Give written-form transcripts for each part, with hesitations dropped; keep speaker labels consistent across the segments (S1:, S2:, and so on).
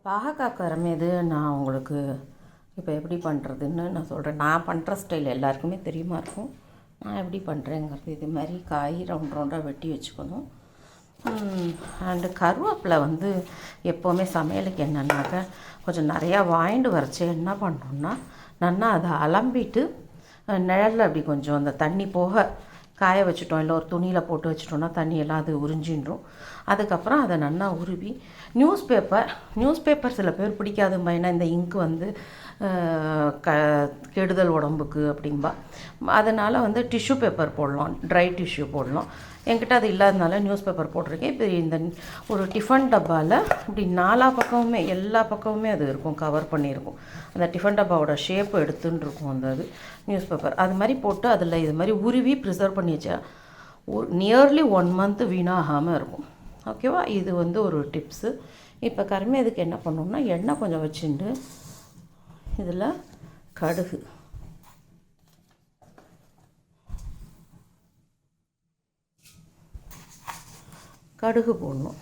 S1: பாகக்காய் கரமேது நான் உங்களுக்கு இப்போ எப்படி பண்ணுறதுன்னு நான் சொல்கிறேன். நான் பண்ணுற ஸ்டைல் எல்லாருக்குமே தெரியுமா இருக்கும். நான் எப்படி பண்ணுறேங்கிறது இது மாதிரி காய் ரவுண்ட் ரவுண்டாக வெட்டி வச்சுக்கணும். அண்டு கருவேப்பிலை வந்து எப்போவுமே சமையலுக்கு என்னன்னாக்க கொஞ்சம் நிறையா வாங்கிட்டு வரைச்சி என்ன பண்ணோன்னா நல்லா அதை அலம்பிட்டு நிழலில் அப்படி கொஞ்சம் அந்த தண்ணி போக காய வச்சுட்டோம், இல்லை ஒரு துணியில் போட்டு வச்சுட்டோன்னா தண்ணியெல்லாம் அது உறிஞ்சின்றும். அதுக்கப்புறம் அதை நல்லா உருவி நியூஸ் பேப்பர் சில பேர் பிடிக்காது ஏன்னா இந்த இங்கு வந்து கெடுதல் உடம்புக்கு அப்படின்பா. அதனால் வந்து டிஷ்யூ பேப்பர் போடலாம், ட்ரை டிஷ்யூ போடலாம். என்கிட்ட அது இல்லாதனால நியூஸ் பேப்பர் போட்டிருக்கேன். இப்போ இந்த ஒரு டிஃபன் டப்பாவில் இப்படி எல்லா பக்கமுமே அது இருக்கும், கவர் பண்ணியிருக்கும். அந்த டிஃபன் டப்பாவோட ஷேப் எடுத்துன்னு இருக்கும் அந்த இது நியூஸ் பேப்பர். அது மாதிரி போட்டு அதில் இது மாதிரி உருவி ப்ரிசர்வ் பண்ணி வச்சா நியர்லி 1 month வீணாகாமல் இருக்கும். ஓகேவா? இது வந்து ஒரு டிப்ஸு. இப்போ கருமேதுக்கு என்ன பண்ணணும்னா எண்ணெய் கொஞ்சம் வச்சுட்டு இதில் கடுகு போடணும்.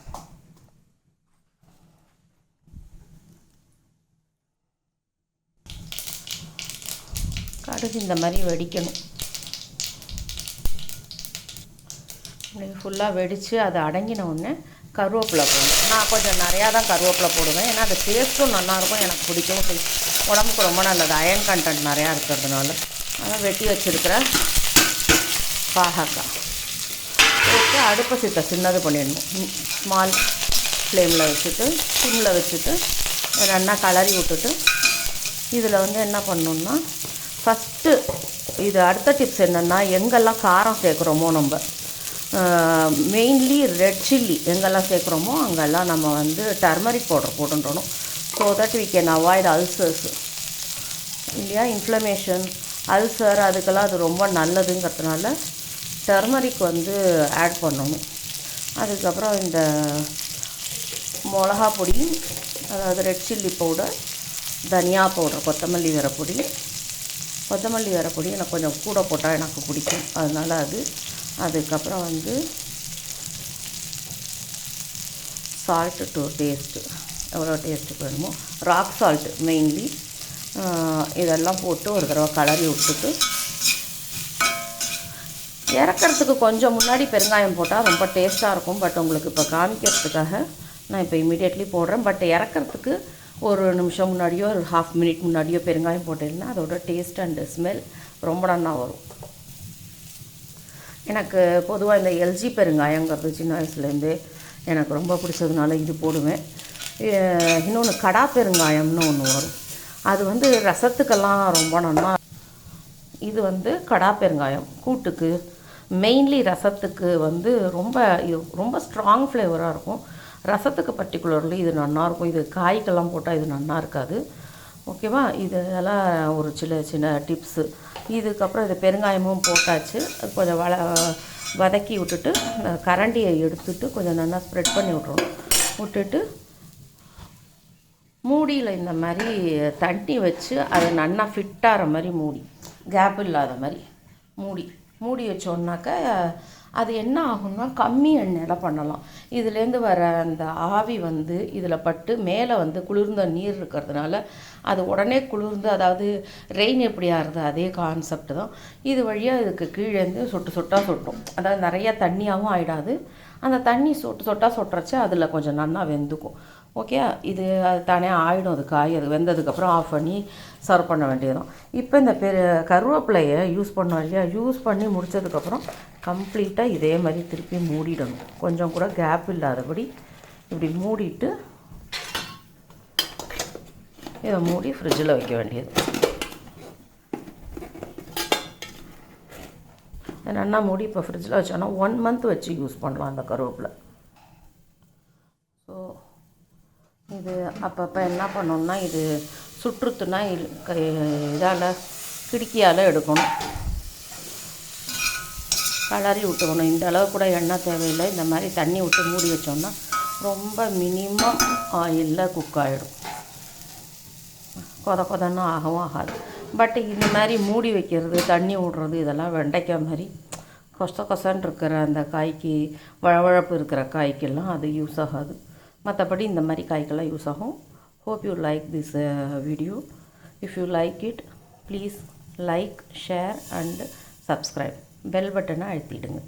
S1: கடுகு இந்த மாதிரி வெடிக்கணும். ஃபுல்லாக வெடித்து அது அடங்கின உடனே கருவேப்பிலை போடணும். நான் கொஞ்சம் நிறையா தான் கருவேப்பிலை போடுவேன், ஏன்னா அது டேஸ்ட்டும் நல்லாயிருக்கும், எனக்கு பிடிக்கும், உடம்புக்கு ரொம்ப நல்லது, அயன் கண்டென்ட் நிறையா இருக்கிறதுனால. அதான் வெட்டி வச்சுருக்கிற பாகக்காய் போட்டு அடுப்பை சின்னது பண்ணிடணும். ஸ்மால் ஃப்ளேமில் வச்சுட்டு சிம்மில் வச்சுட்டு நல்லா கலரி விட்டுட்டு இதில் வந்து என்ன பண்ணணுன்னா ஃபஸ்ட்டு இது அடுத்த டிப்ஸ் என்னென்னா எங்கெல்லாம் காரம் சேர்க்குறோமோ நம்ம மெயின்லி ரெட் சில்லி எங்கெல்லாம் சேர்க்குறோமோ அங்கெல்லாம் நம்ம வந்து டர்மரிக் பவுடர் போட்டுன்றணும். So that we can avoid ulcers இல்லையா, இன்ஃப்ளமேஷன், அல்சர், அதுக்கெல்லாம் அது ரொம்ப நல்லதுங்கிறதுனால டர்மரிக் வந்து ஆட் பண்ணணும். அதுக்கப்புறம் இந்த மிளகா பொடி, அதாவது ரெட் சில்லி பவுடர், தனியா பவுடர், கொத்தமல்லி வரப்பொடி எனக்கு கொஞ்சம் கூட போட்டால் எனக்கு பிடிக்கும், அதனால் அது. அதுக்கப்புறம் வந்து சால்ட்டு டு டேஸ்ட்டு, எவ்வளோ டேஸ்ட்டுக்கு வேணுமோ, ராக் சால்ட்டு மெயின்லி. இதெல்லாம் போட்டு ஒரு தடவை கலரி விட்டுட்டு இறக்கிறதுக்கு கொஞ்சம் முன்னாடி பெருங்காயம் போட்டால் ரொம்ப டேஸ்ட்டாக இருக்கும். பட் உங்களுக்கு இப்போ காமிக்கிறதுக்காக நான் இப்போ இமீடியட்லி போடுறேன். பட் இறக்கிறதுக்கு ஒரு நிமிஷம் முன்னாடியோ ஒரு 1/2 minute முன்னாடியோ பெருங்காயம் போட்டேன்னா அதோட டேஸ்ட் அண்டு ஸ்மெல் ரொம்ப நல்லா வரும். எனக்கு பொதுவாக இந்த எல்ஜி பெருங்காயங்கிறது சின்ன வயசுலேருந்தே எனக்கு ரொம்ப பிடிச்சதுனால இது போடுவேன். இன்னொன்று கடா பெருங்காயம்னு ஒன்று வரும், அது வந்து ரசத்துக்கெல்லாம் ரொம்ப நல்லா. இது வந்து கடா பெருங்காயம் கூட்டுக்கு, மெயின்லி ரசத்துக்கு வந்து ரொம்ப ஸ்ட்ராங் ஃப்ளேவராக இருக்கும். ரசத்துக்கு பர்டிகுலர்லி இது நல்லாயிருக்கும். இது காய்க்கெல்லாம் போட்டால் இது நல்லா இருக்காது. ஓகேவா? இதெல்லாம் ஒரு சின்ன டிப்ஸு. இதுக்கப்புறம் இது பெருங்காயமும் போட்டாச்சு. கொஞ்சம் வதக்கி விட்டுட்டு கரண்டியை எடுத்துட்டு கொஞ்சம் நல்லா ஸ்ப்ரெட் பண்ணி விட்டுட்டு மூடியில் இந்த மாதிரி தண்ணி வச்சு அதை நல்லா ஃபிட்டாகிற மாதிரி கேப் இல்லாத மாதிரி மூடி வச்சோன்னாக்கா அது என்ன ஆகும்னா கம்மி எண்ணெயில் பண்ணலாம். இதுலேருந்து வர அந்த ஆவி வந்து இதில் பட்டு மேலே வந்து குளிர்ந்த நீர் இருக்கிறதுனால அது உடனே குளிர்ந்து, அதாவது ரெயின் எப்படி ஆறுது அதே கான்செப்ட் தான். இது வழியாக இதுக்கு கீழேருந்து சொட்டாக சொட்டும். அதாவது நிறையா தண்ணியாகவும் ஆகிடாது. அந்த தண்ணி சொட்டுறச்சு அதில் கொஞ்சம் நல்லா வெந்துக்கும். ஓகே, இது அது தானே ஆகிடும். அது காய் அது வெந்ததுக்கப்புறம் ஆஃப் பண்ணி சர்வ் பண்ண வேண்டியதுதான். இப்போ இந்த கருவேப்பிலையை யூஸ் பண்ணோம் இல்லையா, யூஸ் பண்ணி முடித்ததுக்கப்புறம் கம்ப்ளீட்டாக இதே மாதிரி திருப்பி மூடிடணும். கொஞ்சம் கூட கேப் இல்லாதபடி இப்படி மூடிட்டு இதை மூடி ஃப்ரிட்ஜில் வைக்க வேண்டியது. நல்லா மூடி இப்போ ஃப்ரிட்ஜில் வச்சோன்னா 1 month வச்சு யூஸ் பண்ணலாம் அந்த கருவேப்பிலை. ஸோ இது அப்பப்போ என்ன பண்ணணும்னா இது சுற்றுத்துனா இதால் கிடுக்கியால் எடுக்கணும், கலரி விட்டுக்கணும். இந்த அளவு கூட எண்ணெய் தேவையில்லை. இந்த மாதிரி தண்ணி விட்டு மூடி வச்சோம்னா ரொம்ப மினிமம் ஆயிலில் குக் ஆகிடும். கொதன்னு ஆகவும் ஆகாது. பட் இந்த மாதிரி மூடி வைக்கிறது, தண்ணி விடுறது, இதெல்லாம் வெண்டைக்காய் மாதிரி கொசன்னு இருக்கிற அந்த காய்க்கு, வழவழப்பு இருக்கிற காய்க்கெல்லாம் அது யூஸ் ஆகாது. மற்றபடி இந்த மாதிரி காய்க்கெல்லாம் யூஸ் ஆகும். Hope you like this video. If you like it, please like, share and subscribe. Bell button அழுத்திடுங்க.